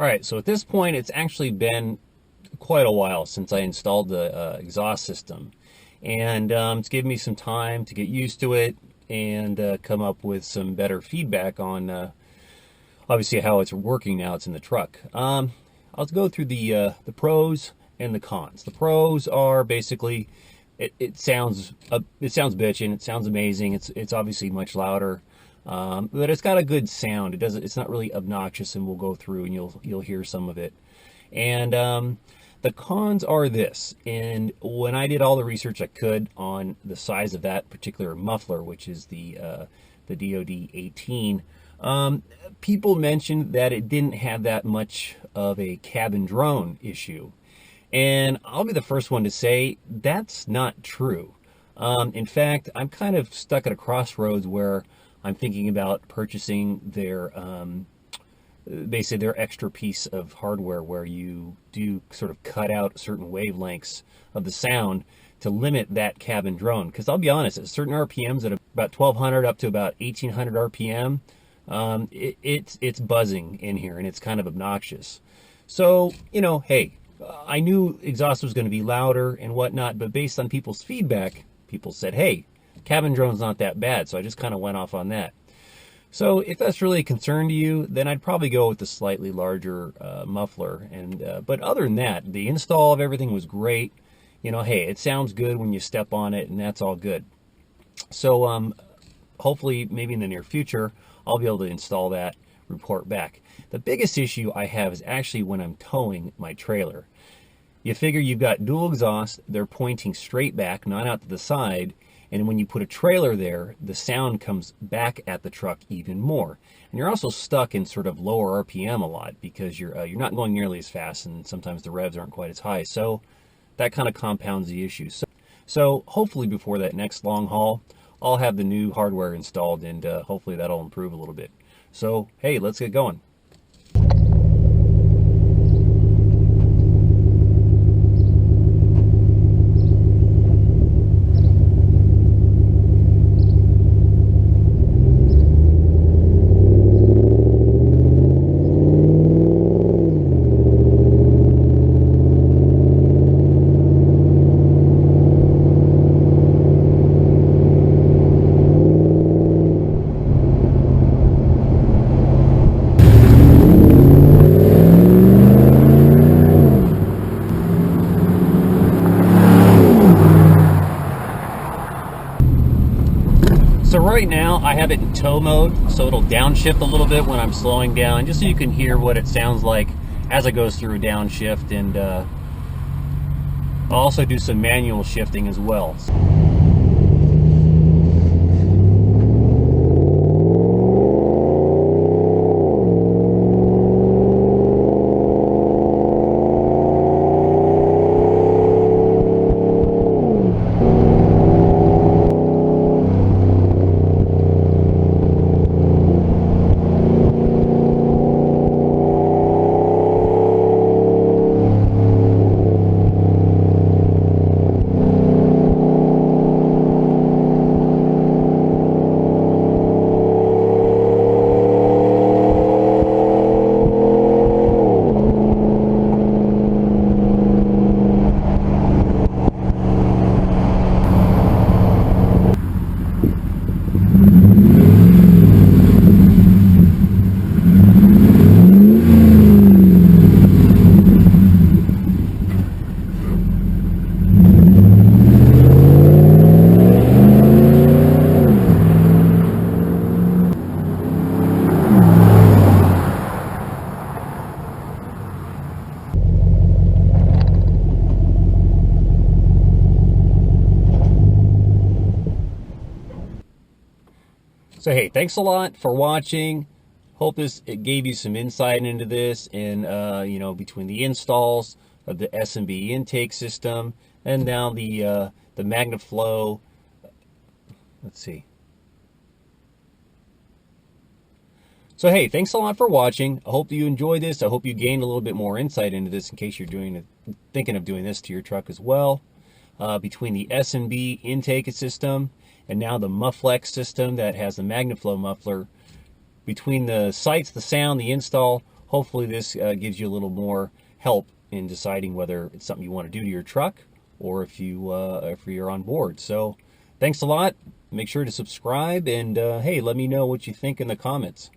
right, so at this point, it's actually been quite a while since I installed the exhaust system. And it's given me some time to get used to it and come up with some better feedback on obviously how it's working now it's in the truck. I'll go through the pros and the cons. The pros are basically it sounds bitchin', it sounds amazing. It's obviously much louder. But it's got a good sound. It's not really obnoxious, and we'll go through and you'll hear some of it. And the cons are this. And when I did all the research I could on the size of that particular muffler, which is the DOD18, people mentioned that it didn't have that much of a cabin drone issue. And I'll be the first one to say that's not true. In fact, I'm kind of stuck at a crossroads where I'm thinking about purchasing their, basically their extra piece of hardware where you do sort of cut out certain wavelengths of the sound to limit that cabin drone. Because I'll be honest, at certain RPMs at about 1200 up to about 1800 RPM, it's buzzing in here and it's kind of obnoxious. So, you know, hey, I knew exhaust was going to be louder and whatnot, but based on people's feedback, people said, hey, cabin drone's not that bad, so I just kind of went off on that. So if that's really a concern to you, then I'd probably go with the slightly larger muffler. And but other than that, the install of everything was great. You know, hey, it sounds good when you step on it, and that's all good. So hopefully, maybe in the near future, I'll be able to install that, report back. The biggest issue I have is actually when I'm towing my trailer. You figure you've got dual exhaust, they're pointing straight back, not out to the side. And when you put a trailer there, the sound comes back at the truck even more. And you're also stuck in sort of lower RPM a lot because you're not going nearly as fast, and sometimes the revs aren't quite as high. So that kind of compounds the issue. So hopefully before that next long haul, I'll have the new hardware installed, and hopefully that'll improve a little bit. So hey, let's get going. So right now I have it in tow mode, so it'll downshift a little bit when I'm slowing down, just so you can hear what it sounds like as it goes through a downshift. And I'll also do some manual shifting as well. So hey, thanks a lot for watching. Hope it gave you some insight into this, and you know, between the installs of the S&B intake system and now the Magnaflow. Let's see. So hey, thanks a lot for watching. I hope you enjoyed this. I hope you gained a little bit more insight into this in case you're thinking of doing this to your truck as well. Between the S&B intake system and now the Mufflex system that has the Magnaflow muffler, between the sights, the sound, the install, hopefully this gives you a little more help in deciding whether it's something you want to do to your truck or if you're on board. So thanks a lot. Make sure to subscribe, and hey, let me know what you think in the comments.